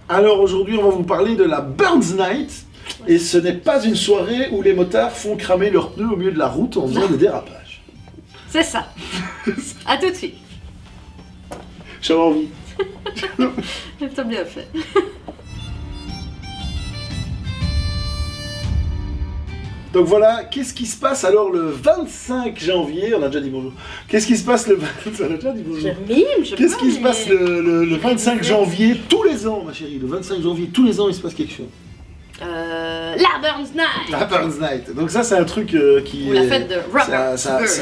Alors aujourd'hui, on va vous parler de la Burns Night. Et ce n'est pas une soirée où les motards font cramer leurs pneus au milieu de la route en faisant des dérapages. C'est ça. À tout de suite. J'avais envie. T'as bien fait. Donc voilà, qu'est-ce qui se passe alors le 25 janvier? On a déjà dit bonjour. Qu'est-ce qui se passe le 25 On a déjà dit bonjour. Je mime, je Qu'est-ce qui se passe le 25 mais- janvier tous les ans, ma chérie? Le 25 janvier tous les ans, il se passe quelque chose. La Burns Night. La Burns Night. Donc ça, c'est un truc qui Ou la fête de Robert Burns.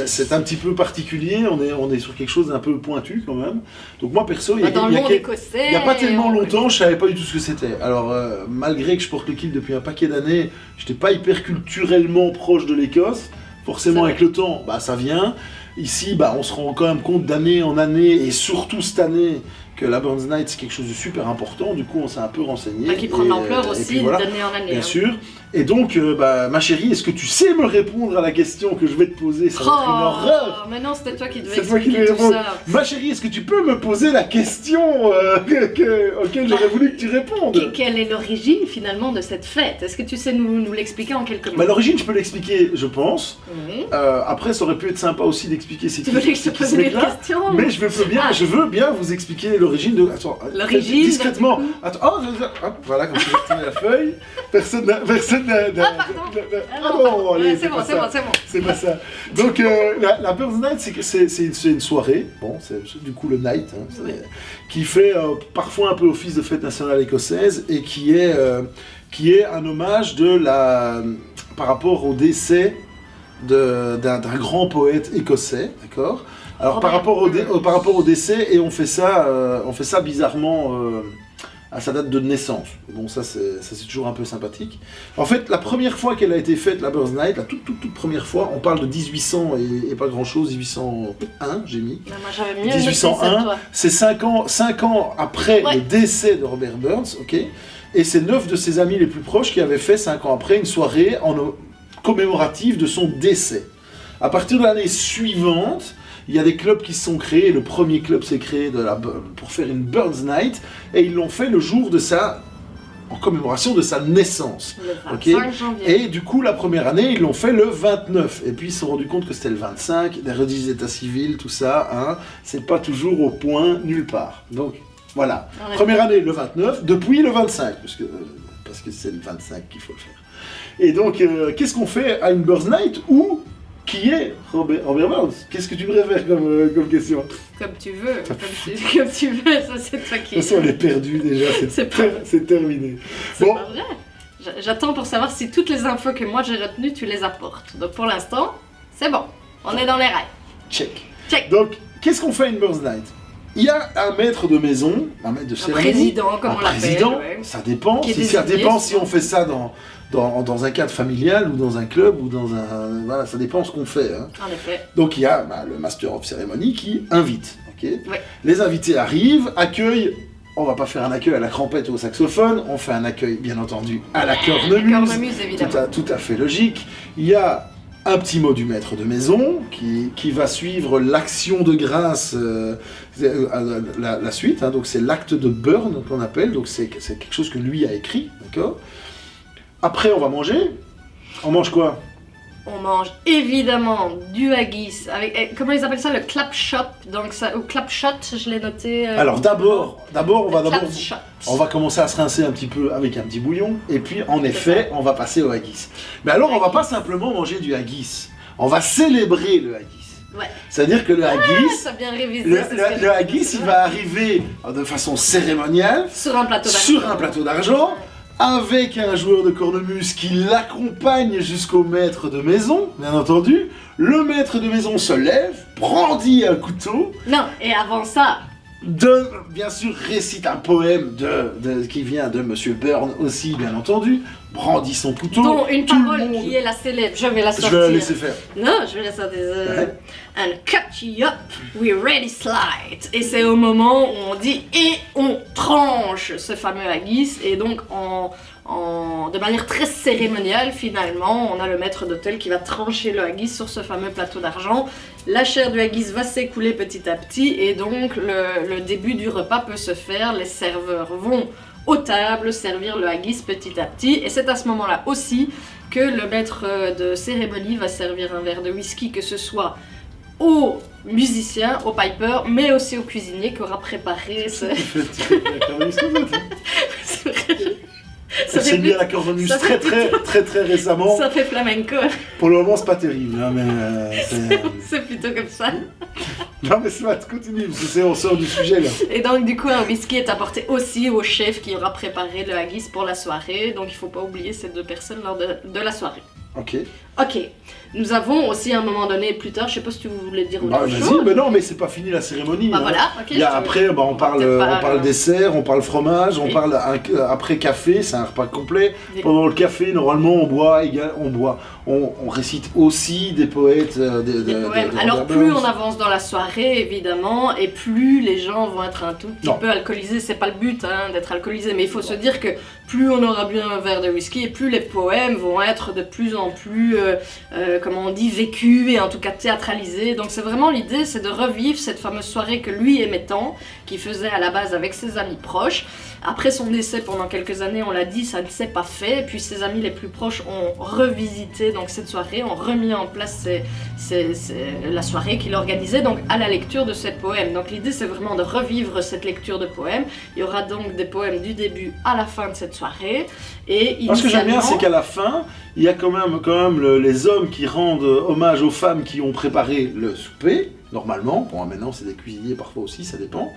c'est un petit peu particulier. On est sur quelque chose d'un peu pointu quand même. Donc moi perso, Dans le monde écossais. il n'y a pas tellement on- longtemps, je savais pas du tout ce que c'était. Alors malgré que je porte le kilt depuis un paquet d'années, j'étais pas hyper culturellement proche de l'Écosse. Forcément, C'est avec le temps, bah ça vient. Ici, bah on se rend quand même compte d'année en année, et surtout cette année, que la Burns Night c'est quelque chose de super important. Du coup, on s'est un peu renseigné. Qui prend de l'ampleur et aussi puis voilà. d'année en année. Bien hein. sûr. Et donc, bah, ma chérie, est-ce que tu sais me répondre à la question que je vais te poser? Ça va être une horreur. Mais non, c'était toi qui devais C'est toi qui expliquer devais tout répondre. ça. Ma chérie, est-ce que tu peux me poser la question auquel j'aurais voulu que tu répondes? Quelle est l'origine finalement de cette fête? Est-ce que tu sais nous l'expliquer en quelques mots? Bah, l'origine, je peux l'expliquer, je pense. Mhm. Après, ça aurait pu être sympa aussi d'expliquer c'est Tu veux que je te pose une question? Mais je veux bien vous expliquer l'origine de... Attends, L'origine, discrètement. du coup. Attends, hop, voilà, comme ça, j'ai la feuille. Personne n'a... Ah non, allez, c'est bon, pas c'est ça. bon, c'est bon. C'est pas ça. Donc, la Burns Night, c'est une soirée, bon, c'est du coup le night, hein, qui fait parfois un peu office de fête nationale écossaise et qui est un hommage par rapport au décès d'un grand poète écossais, d'accord? Alors par rapport au décès, et on fait ça bizarrement à sa date de naissance. Bon, ça c'est toujours un peu sympathique. En fait, la première fois qu'elle a été faite, la Burns Night, la toute première fois, on parle de 1800 et pas grand chose, 1801 j'ai mis. Non, moi j'avais mieux 1801, c'est 5 ans après le décès de Robert Burns, ok? Et c'est 9 de ses amis les plus proches qui avaient fait 5 ans après une soirée commémorative de son décès. À partir de l'année suivante, il y a des clubs qui se sont créés. Le premier club s'est créé pour faire une Burns Night, et ils l'ont fait le jour en commémoration de sa naissance. Le Okay. 25 janvier. Et du coup, la première année, ils l'ont fait le 29. Et puis, ils se sont rendus compte que c'était le 25, des registres d'état civil, tout ça, hein, c'est pas toujours au point nulle part. Donc, voilà. Première année, le 29, depuis le 25, parce que c'est le 25 qu'il faut le faire. Et donc, qu'est-ce qu'on fait à une Burns Night qui est Robert Burns? Qu'est-ce que tu préfères comme question? Comme tu veux, comme tu veux, ça c'est toi qui... De toute façon, elle est perdue déjà, c'est terminé. C'est Bon. pas vrai. J'attends pour savoir si toutes les infos que moi j'ai retenues, tu les apportes. Donc pour l'instant, c'est bon. On est dans les rails. Check. Check. Donc, qu'est-ce qu'on fait à une Burns Night? Il y a un maître de maison, un maître de cérémonie. Président, comme on l'appelle. Président, ouais. ça dépend. Qui est Ça désigné, dépend si on fait ça dans un cadre familial ou dans un club ou dans un... Voilà, ça dépend ce qu'on fait. Hein. En effet. Donc il y a le Master of Ceremony qui invite. Okay. Ouais. Les invités arrivent, accueillent. On va pas faire un accueil à la trompette ou au saxophone, on fait un accueil bien entendu à la cornemuse. La cornemuse, évidemment. Tout à fait logique. Il y a un petit mot du maître de maison qui va suivre l'action de grâce, la suite. Hein, donc c'est l'acte de burn qu'on appelle. Donc c'est quelque chose que lui a écrit, d'accord. Après on va manger. On mange quoi? On mange évidemment du haggis avec, comment ils appellent ça, le clap shot. Donc ça, ou clap shot, je l'ai noté. Alors d'abord Clap shot. on va commencer à se rincer un petit peu avec un petit bouillon, et puis en effet on va passer au haggis. Mais alors on va pas simplement manger du haggis, on va célébrer le haggis. Ouais. C'est-à-dire que le haggis, Ça a bien révisé. le haggis il va arriver de façon cérémoniale sur un plateau d'argent. sur un plateau d'argent, avec un joueur de cornemuse qui l'accompagne jusqu'au maître de maison, bien entendu. Le maître de maison se lève, brandit un couteau, Non, et avant ça, bien sûr récite un poème qui vient de Monsieur Byrne aussi, bien entendu, brandit son couteau. dont une tout le parole monde- qui est la célèbre, je vais la Je sortir. vais la laisser faire. Non, je vais la sortir. Ouais. And cut you up, we ready slide. Et c'est au moment où on dit et on tranche ce fameux haggis. Et donc de manière très cérémoniale finalement, on a le maître d'hôtel qui va trancher le haggis sur ce fameux plateau d'argent. la chair du haggis va s'écouler petit à petit et donc le début du repas peut se faire. Les serveurs vont aux tables servir le haggis petit à petit et c'est à ce moment-là aussi que le maître de cérémonie va servir un verre de whisky, que ce soit aux musiciens, aux pipers, mais aussi au cuisinier qui aura préparé ce... Ça s'est mis à la cornemuse très récemment. Ça fait flamenco. Pour le moment, c'est pas terrible, hein, mais c'est plutôt comme ça. Non, mais ça continue, parce que on sort du sujet là. Et donc, du coup, un whisky est apporté aussi au chef qui aura préparé le haggis pour la soirée. Donc, il faut pas oublier ces deux personnes lors de la soirée. Ok. Ok. Nous avons aussi à un moment donné, plus tard, je sais pas si tu voulais dire autre chose. Vas-y, mais non, mais c'est pas fini la cérémonie. Bah voilà, ok. Après, on parle dessert, on parle fromage, on parle après café, c'est un repas complet. Pendant le café, normalement, on récite aussi des poètes. Des poèmes. Alors, plus on avance dans la soirée, évidemment, et plus les gens vont être un tout petit peu alcoolisés. C'est pas le but d'être alcoolisé, mais il faut se dire que plus on aura bu un verre de whisky, et plus les poèmes vont être de plus en plus, comment on dit, vécus et en tout cas théâtralisés. Donc c'est vraiment l'idée, c'est de revivre cette fameuse soirée que lui aimait tant, qu'il faisait à la base avec ses amis proches. Après son décès pendant quelques années, on l'a dit, ça ne s'est pas fait. Et puis ses amis les plus proches ont revisité donc cette soirée, ont remis en place la soirée qu'il organisait donc à la lecture de ces poèmes. Donc l'idée c'est vraiment de revivre cette lecture de poèmes. Il y aura donc des poèmes du début à la fin de cette soirée. Et ce que j'aime bien, c'est qu'à la fin, il y a quand même les hommes qui rendent hommage aux femmes qui ont préparé le souper, normalement. Bon, maintenant c'est des cuisiniers parfois aussi, ça dépend.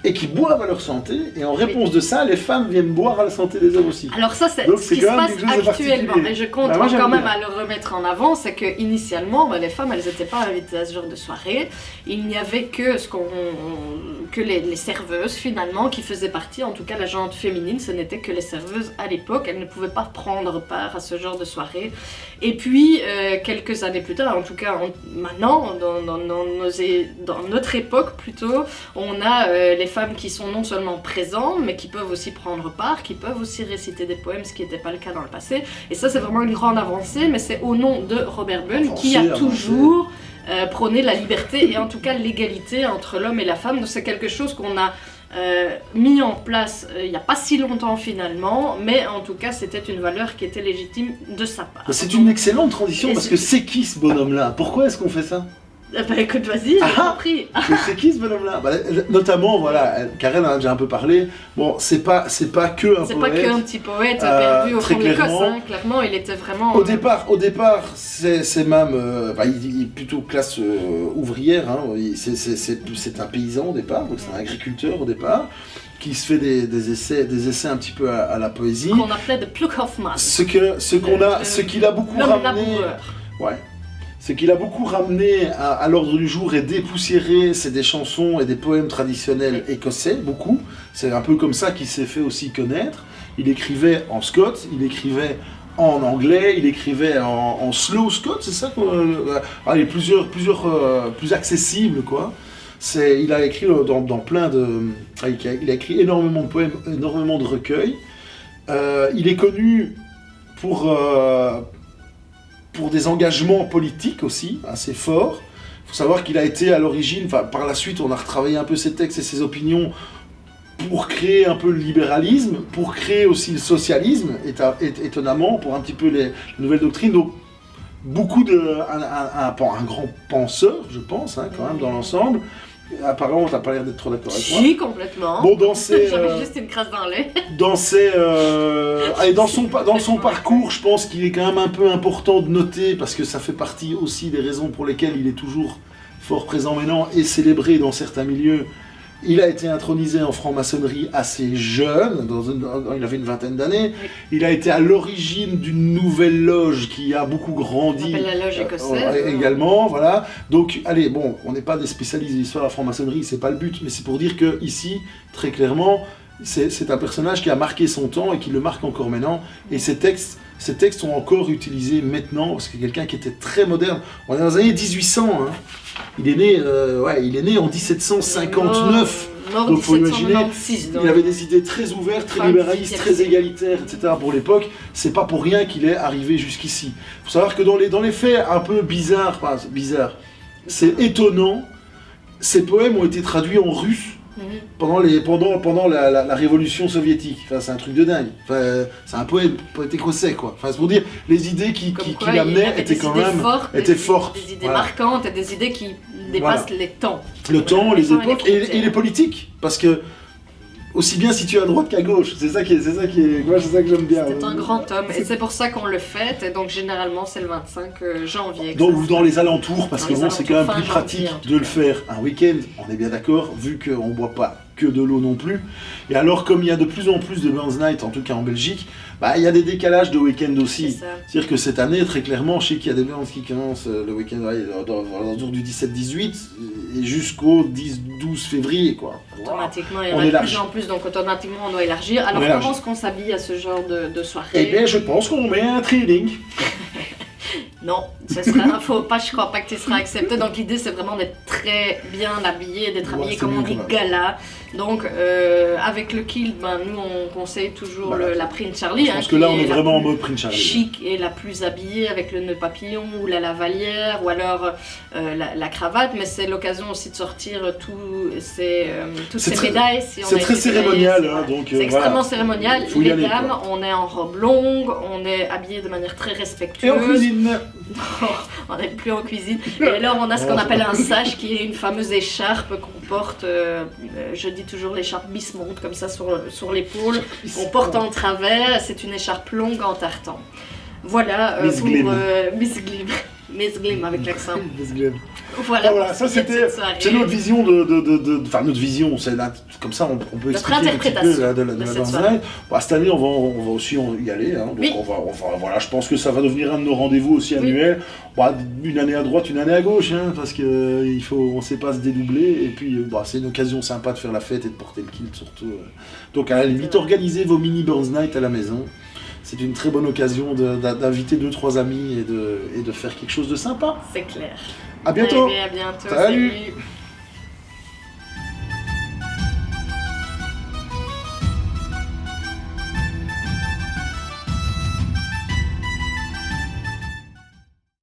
Et qui boivent à leur santé, et en réponse de ça, les femmes viennent boire à la santé des hommes aussi. Alors ça, c'est ce qui se passe actuellement, et je compte quand même à le remettre en avant, c'est que initialement, les femmes, elles n'étaient pas invitées à ce genre de soirée. Il n'y avait que les serveuses, finalement, qui faisaient partie, en tout cas la gente féminine, ce n'était que les serveuses à l'époque, elles ne pouvaient pas prendre part à ce genre de soirée. Et puis, quelques années plus tard, en tout cas maintenant, dans notre époque plutôt, on a les femmes qui sont non seulement présentes, mais qui peuvent aussi prendre part, qui peuvent aussi réciter des poèmes, ce qui n'était pas le cas dans le passé. Et ça, c'est vraiment une grande avancée, mais c'est au nom de Robert Bunn qui a toujours prôné la liberté et en tout cas l'égalité entre l'homme et la femme. Donc c'est quelque chose qu'on a mis en place il n'y a pas si longtemps finalement, mais en tout cas c'était une valeur qui était légitime de sa part. C'est une excellente transition parce que c'est qui ce bonhomme-là? Pourquoi est-ce qu'on fait ça? Bah écoute, vas-y, j'ai compris. C'est qui ce bonhomme-là? Notamment, voilà, Karen en a déjà un peu parlé. Bon, c'est pas que un poète. C'est pas qu'un petit poète perdu au fond de l'Écosse, clairement, il était vraiment... Au départ, c'est même... il est plutôt classe ouvrière, c'est un paysan au départ, donc c'est un agriculteur au départ, qui se fait des essais un petit peu à la poésie. Qu'on appelait de Pluckhoffmann. Ce qu'il a beaucoup ramené... Ouais. Ce qu'il a beaucoup ramené à l'ordre du jour et dépoussiéré, c'est des chansons et des poèmes traditionnels écossais, beaucoup. C'est un peu comme ça qu'il s'est fait aussi connaître. Il écrivait en scot, il écrivait en anglais, il écrivait en slow scot, c'est ça il est plus accessible, quoi. Il a écrit dans plein de... Il a écrit énormément de poèmes, énormément de recueils. Il est connu pour des engagements politiques aussi, assez forts. Il faut savoir qu'il a été à l'origine, par la suite on a retravaillé un peu ses textes et ses opinions pour créer un peu le libéralisme, pour créer aussi le socialisme, étonnamment, pour un petit peu les nouvelles doctrines. Donc beaucoup un grand penseur, je pense, quand même, dans l'ensemble. Apparemment, t'as pas l'air d'être trop d'accord avec moi. Si, complètement. Bon, j'avais juste une crasse dans l'œil. Dans son parcours, je pense qu'il est quand même un peu important de noter, parce que ça fait partie aussi des raisons pour lesquelles il est toujours fort présent maintenant et célébré dans certains milieux. Il a été intronisé en franc-maçonnerie assez jeune, il avait une vingtaine d'années. Oui. Il a été à l'origine d'une nouvelle loge qui a beaucoup grandi. On appelle la loge écossaise. Également, voilà. Donc, allez, bon, on n'est pas des spécialistes de l'histoire de la franc-maçonnerie, c'est pas le but, mais c'est pour dire que ici, très clairement, c'est un personnage qui a marqué son temps et qui le marque encore maintenant. Et ces textes sont encore utilisés maintenant, parce que c'est quelqu'un qui était très moderne. On est dans les années 1800, hein. Il est né en 1759. Donc faut imaginer, il avait des idées très ouvertes, très libéralistes, très égalitaires, etc. pour l'époque. C'est pas pour rien qu'il est arrivé jusqu'ici. Il faut savoir que dans les faits un peu bizarres, c'est étonnant. Ces poèmes ont été traduits en russe pendant la révolution soviétique. Enfin, c'est un truc de dingue. Enfin, c'est un poète écossais, quoi. Enfin, c'est pour dire, les idées qu'il amenait étaient quand même fortes. Des idées marquantes et des idées qui dépassent les temps. Le temps, les époques et les politiques. Parce que, aussi bien situé à droite qu'à gauche. C'est ça que j'aime bien. C'est un grand homme et c'est pour ça qu'on le fête. Et donc généralement c'est le 25 janvier. Donc dans les alentours, parce que bon, c'est quand même plus pratique de le faire un week-end. On est bien d'accord, vu qu'on ne boit pas que de l'eau non plus. Et alors comme il y a de plus en plus de Burns Night, en tout cas en Belgique, il y a des décalages de week-end aussi. C'est-à-dire que cette année, très clairement, je sais qu'il y a des Burns qui commencent le week-end dans du 17-18 et jusqu'au 10-12 février, quoi. Automatiquement, il y en a de plus en plus, donc automatiquement on doit élargir. Alors comment est-ce qu'on s'habille à ce genre de soirée? Eh bien, je pense qu'on met un trailing. Non, je crois pas que tu seras accepté. Donc l'idée c'est vraiment d'être très bien habillé, d'être habillé comme on dit gala. Donc avec le kilt, nous on conseille toujours la Prince Charlie. Je pense que là on est vraiment en mode Prince Charlie. Chic et la plus habillée avec le nœud papillon ou la lavalière ou alors la cravate. Mais c'est l'occasion aussi de sortir toutes ces médailles. C'est très cérémonial. C'est extrêmement cérémonial. Les dames, on est en robe longue, on est habillé de manière très respectueuse. Et en cuisine. Non, on n'est plus en cuisine. Et alors on a ce qu'on appelle un sash qui est une fameuse écharpe qu'on porte, je dis toujours l'écharpe Bismont, comme ça sur l'épaule, on porte en travers, c'est une écharpe longue en tartan. Voilà Miss pour Miss Glim avec l'accent. Voilà, ça c'est notre vision enfin notre vision, c'est comme ça on peut expliquer un petit peu de la Burns Night. Cette année on va aussi y aller, donc voilà, je pense que ça va devenir un de nos rendez-vous aussi annuels. Une année à droite, une année à gauche, parce que on ne sait pas se dédoubler, et puis c'est une occasion sympa de faire la fête et de porter le kilt surtout. Donc à la limite, organisez vos mini Burns Night à la maison. C'est une très bonne occasion d'inviter 2-3 amis et de faire quelque chose de sympa. C'est clair. À bientôt. À bientôt. Salut. Salut.